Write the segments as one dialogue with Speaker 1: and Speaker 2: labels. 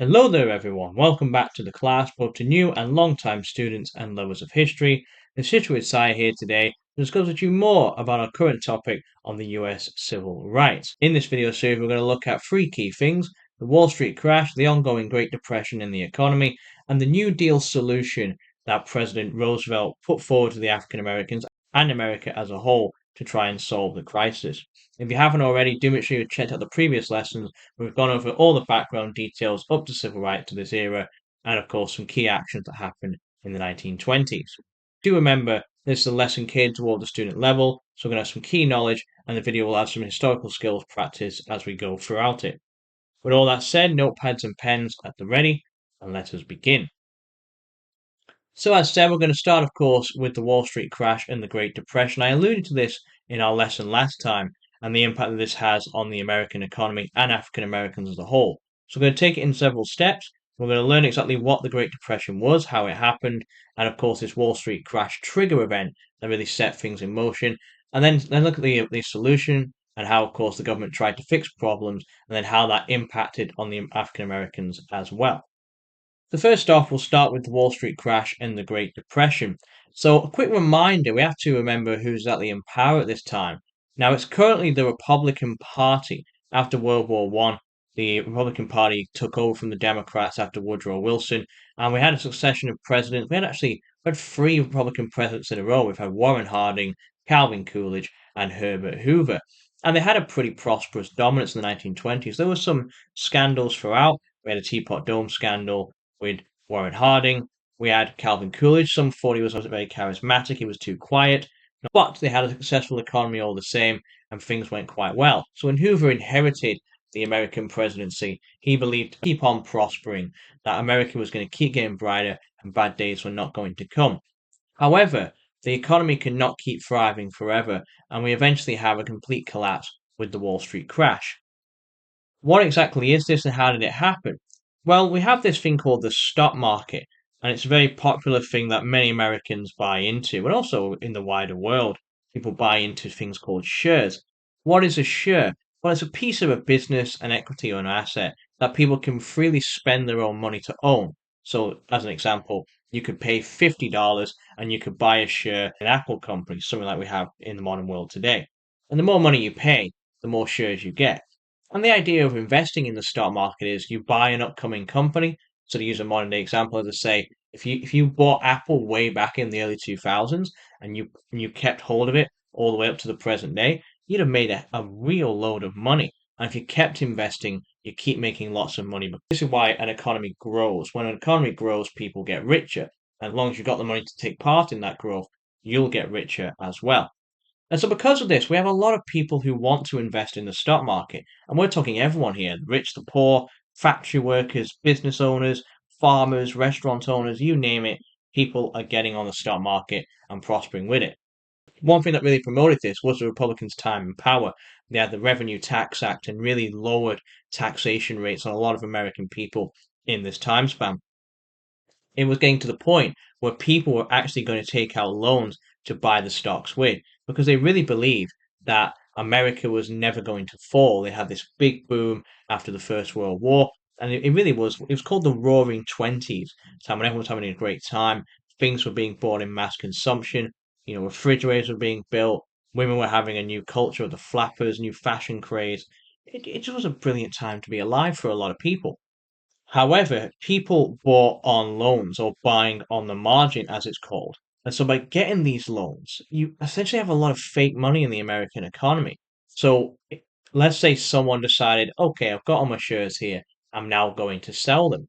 Speaker 1: Hello there, everyone. Welcome back to the class, both to new and long-time students and lovers of history. It's History with Sai here today to discuss with you more about our current topic on the US civil rights. In this video series, we're going to look at three key things: the Wall Street crash, the ongoing Great Depression in the economy, and the New Deal solution that President Roosevelt put forward to the African Americans and America as a whole to try and solve the crisis. If you haven't already, do make sure you check out the previous lessons. We've gone over all the background details up to civil rights to this era, and of course some key actions that happened in the 1920s. Do remember, this is a lesson catered toward the student level, so we're going to have some key knowledge, and the video will have some historical skills practice as we go throughout it. With all that said, notepads and pens at the ready, and let us begin. So as said, we're going to start, of course, with the Wall Street crash and the Great Depression. I alluded to this in our lesson last time and the impact that this has on the American economy and African Americans as a whole. So we're going to take it in several steps. We're going to learn exactly what the Great Depression was, how it happened, and of course this Wall Street crash trigger event that really set things in motion. And then look at the solution and how, of course, the government tried to fix problems and then how that impacted on the African Americans as well. So first off, we'll start with the Wall Street crash and the Great Depression. So a quick reminder, we have to remember who's exactly in power at this time. Now, it's currently the Republican Party. After World War One, the Republican Party took over from the Democrats after Woodrow Wilson, and we had a succession of presidents. We had three Republican presidents in a row. We've had Warren Harding, Calvin Coolidge, and Herbert Hoover. And they had a pretty prosperous dominance in the 1920s. There were some scandals throughout. We had a Teapot Dome scandal with Warren Harding. We had Calvin Coolidge. Some thought he wasn't very charismatic, he was too quiet. But they had a successful economy all the same, and things went quite well. So when Hoover inherited the American presidency, he believed to keep on prospering, that America was going to keep getting brighter and bad days were not going to come. However, the economy cannot keep thriving forever, and we eventually have a complete collapse with the Wall Street crash. What exactly is this and how did it happen? Well, we have this thing called the stock market, and it's a very popular thing that many Americans buy into, and also in the wider world, people buy into things called shares. What is a share? Well, it's a piece of a business, an equity, or an asset that people can freely spend their own money to own. So, as an example, you could pay $50 and you could buy a share in Apple company, something like we have in the modern world today. And the more money you pay, the more shares you get. And the idea of investing in the stock market is you buy an upcoming company. So to use a modern day example, as I say, if you bought Apple way back in the early 2000s and you kept hold of it all the way up to the present day, you'd have made a real load of money. And if you kept investing, you keep making lots of money. But this is why an economy grows. When an economy grows, people get richer. And as long as you've got the money to take part in that growth, you'll get richer as well. And so because of this, we have a lot of people who want to invest in the stock market. And we're talking everyone here, the rich, the poor, factory workers, business owners, farmers, restaurant owners, you name it, people are getting on the stock market and prospering with it. One thing that really promoted this was the Republicans' time in power. They had the Revenue Tax Act and really lowered taxation rates on a lot of American people in this time span. It was getting to the point where people were actually going to take out loans to buy the stocks with because they really believed that America was never going to fall. They had this big boom after the First World War, and it really was. It was called the Roaring Twenties. Time when everyone was having a great time. Things were being bought in mass consumption. Refrigerators were being built. Women were having a new culture of the flappers, new fashion craze. It just was a brilliant time to be alive for a lot of people. However, people bought on loans or buying on the margin, as it's called. And so by getting these loans, you essentially have a lot of fake money in the American economy. So let's say someone decided, okay, I've got all my shares here. I'm now going to sell them.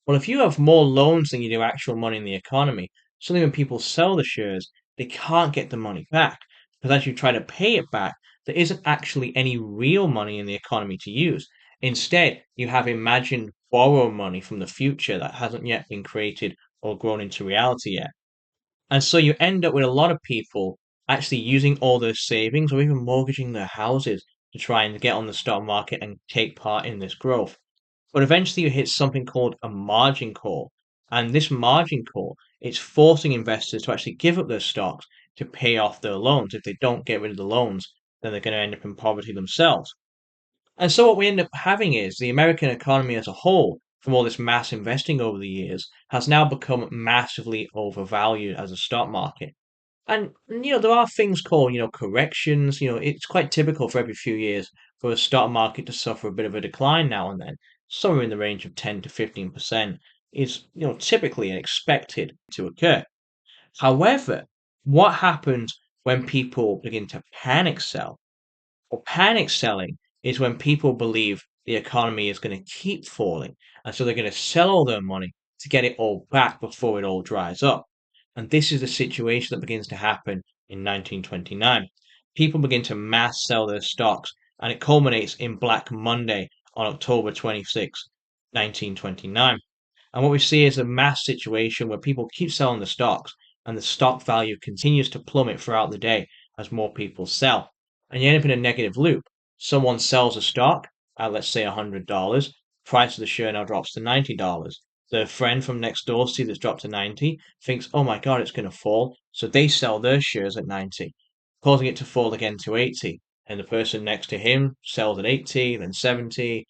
Speaker 1: Well, if you have more loans than you do actual money in the economy, suddenly when people sell the shares, they can't get the money back. Because as you try to pay it back, there isn't actually any real money in the economy to use. Instead, you have imagined borrowed money from the future that hasn't yet been created or grown into reality yet. And so you end up with a lot of people actually using all their savings or even mortgaging their houses to try and get on the stock market and take part in this growth. But eventually you hit something called a margin call. And this margin call, it's forcing investors to actually give up their stocks to pay off their loans. If they don't get rid of the loans, then they're going to end up in poverty themselves. And so what we end up having is the American economy as a whole from all this mass investing over the years has now become massively overvalued as a stock market. And there are things called, corrections. It's quite typical for every few years for a stock market to suffer a bit of a decline now and then. Somewhere in the range of 10 to 15% is, typically expected to occur. However, what happens when people begin to panic sell? Well, panic selling is when people believe the economy is going to keep falling, and so they're going to sell all their money to get it all back before it all dries up. And this is the situation that begins to happen in 1929. People begin to mass sell their stocks, and it culminates in Black Monday on October 26, 1929. And what we see is a mass situation where people keep selling the stocks and the stock value continues to plummet throughout the day as more people sell. And you end up in a negative loop. Someone sells a stock at, let's say, $100. Price of the share now drops to $90. Their friend from next door sees it's dropped to 90, thinks, oh my God, it's going to fall. So they sell their shares at 90, causing it to fall again to 80. And the person next to him sells at 80, then 70,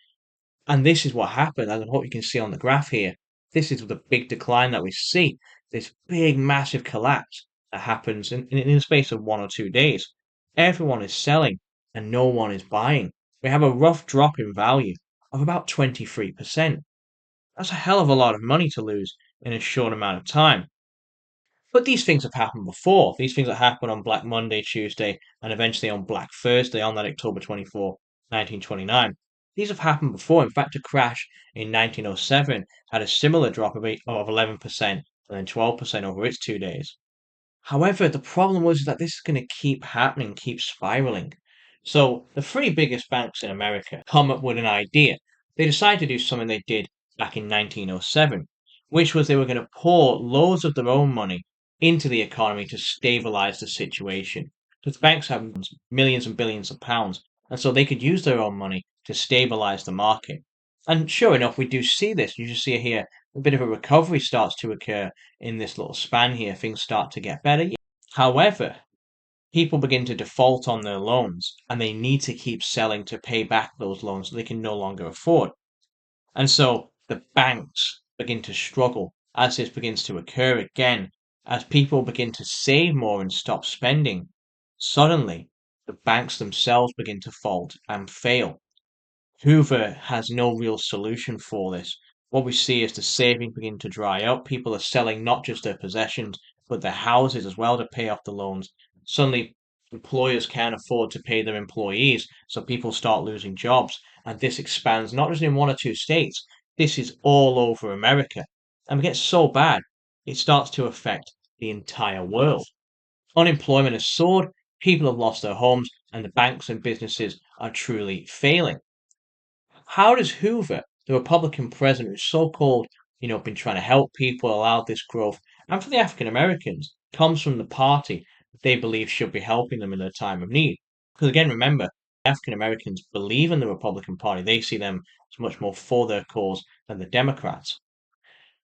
Speaker 1: and this is what happened, as I hope you can see on the graph here. This is the big decline that we see, this big, massive collapse that happens in the space of 1 or 2 days. Everyone is selling and no one is buying. We have a rough drop in value of about 23%. That's a hell of a lot of money to lose in a short amount of time. But these things have happened before. These things that happened on Black Monday, Tuesday, and eventually on Black Thursday on that October 24, 1929. These have happened before. In fact, a crash in 1907 had a similar drop of 11% and then 12% over its 2 days. However, the problem was that this is going to keep happening, keep spiraling. So the three biggest banks in America come up with an idea. They decided to do something they did back in 1907, which was they were going to pour loads of their own money into the economy to stabilize the situation. Because banks have millions and billions of pounds, and so they could use their own money to stabilize the market. And sure enough, we do see this. You just see here a bit of a recovery starts to occur in this little span here. Things start to get better. However, people begin to default on their loans and they need to keep selling to pay back those loans they can no longer afford. And so the banks begin to struggle as this begins to occur again. As people begin to save more and stop spending, suddenly the banks themselves begin to fault and fail. Hoover has no real solution for this. What we see is the savings begin to dry up. People are selling not just their possessions, but their houses as well to pay off the loans. Suddenly, employers can't afford to pay their employees, so people start losing jobs. And this expands not just in 1 or 2 states, this is all over America. And it gets so bad, it starts to affect the entire world. Unemployment has soared, people have lost their homes, and the banks and businesses are truly failing. How does Hoover, the Republican president who's so-called, been trying to help people, allow this growth, and for the African Americans, comes from the party that they believe should be helping them in their time of need? Because again, remember, African Americans believe in the Republican Party. They see them as much more for their cause than the Democrats.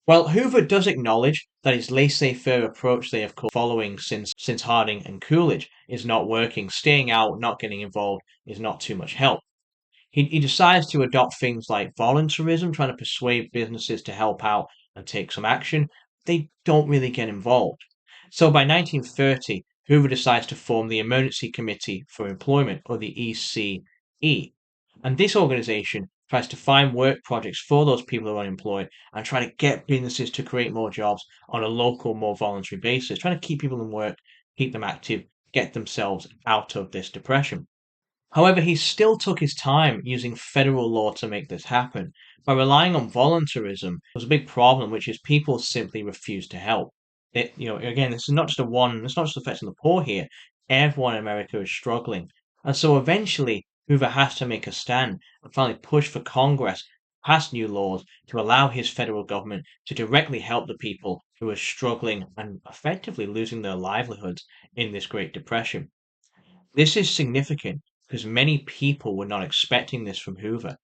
Speaker 1: Well, Hoover does acknowledge that his laissez-faire approach they have been following since Harding and Coolidge is not working. Staying out, not getting involved is not too much help. He decides to adopt things like voluntarism, trying to persuade businesses to help out and take some action. They don't really get involved. So by 1930, Hoover decides to form the Emergency Committee for Employment, or the ECE. And this organization tries to find work projects for those people who are unemployed and try to get businesses to create more jobs on a local, more voluntary basis, trying to keep people in work, keep them active, get themselves out of this depression. However, he still took his time using federal law to make this happen. By relying on voluntarism, there was a big problem, which is people simply refused to help. Again, this is not just it's not just affecting the poor here. Everyone in America is struggling. And so eventually, Hoover has to make a stand and finally push for Congress to pass new laws to allow his federal government to directly help the people who are struggling and effectively losing their livelihoods in this Great Depression. This is significant because many people were not expecting this from Hoover.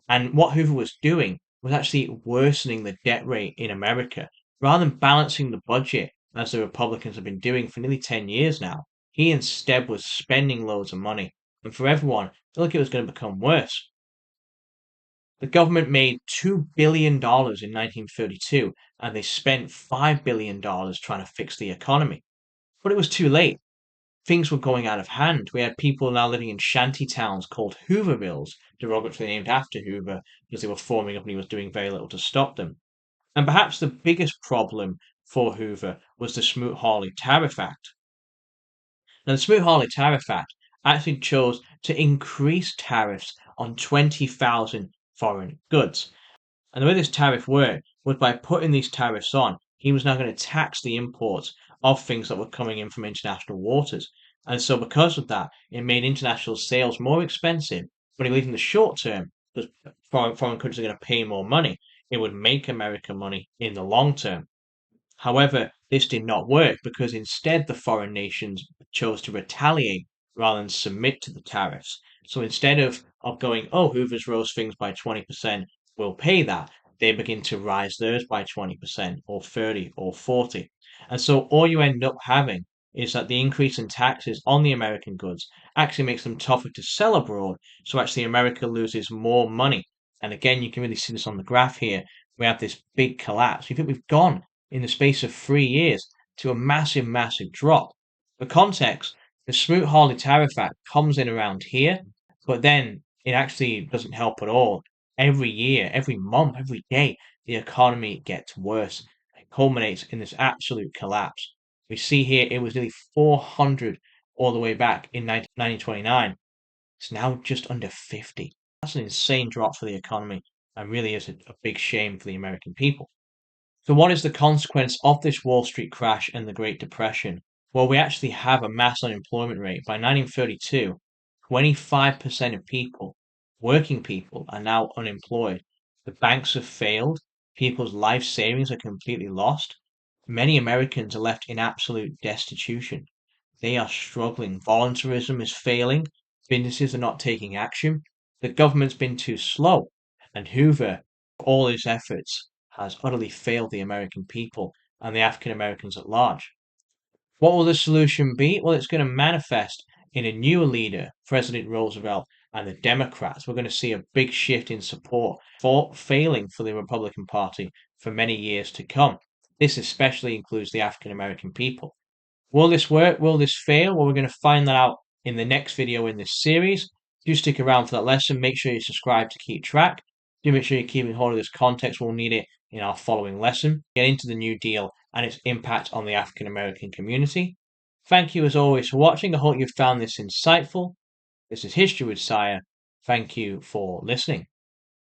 Speaker 1: And what Hoover was doing was actually worsening the debt rate in America. Rather than balancing the budget, as the Republicans have been doing for nearly 10 years now, he instead was spending loads of money. And for everyone, it looked like it was going to become worse. The government made $2 billion in 1932, and they spent $5 billion trying to fix the economy. But it was too late. Things were going out of hand. We had people now living in shanty towns called Hoovervilles, derogatorily named after Hoover, because they were forming up and he was doing very little to stop them. And perhaps the biggest problem for Hoover was the Smoot-Hawley Tariff Act. Now, the Smoot-Hawley Tariff Act actually chose to increase tariffs on 20,000 foreign goods. And the way this tariff worked was by putting these tariffs on, he was now going to tax the imports of things that were coming in from international waters. And so, because of that, it made international sales more expensive. But I believe in the short term, because foreign countries are going to pay more money, it would make America money in the long term. However, this did not work because instead the foreign nations chose to retaliate rather than submit to the tariffs. So instead of going, oh, Hoover's rose things by 20%, we'll pay that, they begin to rise theirs by 20% or 30 or 40. And so all you end up having is that the increase in taxes on the American goods actually makes them tougher to sell abroad. So actually America loses more money. And again, you can really see this on the graph here. We have this big collapse. You think we've gone in the space of 3 years to a massive, massive drop. For context, the Smoot-Hawley Tariff Act comes in around here, but then it actually doesn't help at all. Every year, every month, every day, the economy gets worse. It culminates in this absolute collapse. We see here it was nearly 400 all the way back in 1929. It's now just under 50. That's an insane drop for the economy and really is a big shame for the American people. So what is the consequence of this Wall Street crash and the Great Depression? Well, we actually have a mass unemployment rate. By 1932, 25% of people, working people, are now unemployed. The banks have failed. People's life savings are completely lost. Many Americans are left in absolute destitution. They are struggling. Voluntarism is failing. Businesses are not taking action. The government's been too slow. And Hoover, for all his efforts, has utterly failed the American people and the African Americans at large. What will the solution be? Well, it's going to manifest in a new leader, President Roosevelt, and the Democrats. We're going to see a big shift in support for failing for the Republican Party for many years to come. This especially includes the African American people. Will this work? Will this fail? Well, we're going to find that out in the next video in this series. Do stick around for that lesson. Make sure you subscribe to keep track. Do make sure you're keeping hold of this context. We'll need it in our following lesson. Get into the New Deal and its impact on the African American community. Thank you as always for watching. I hope you found this insightful. This is History with Sire. Thank you for listening.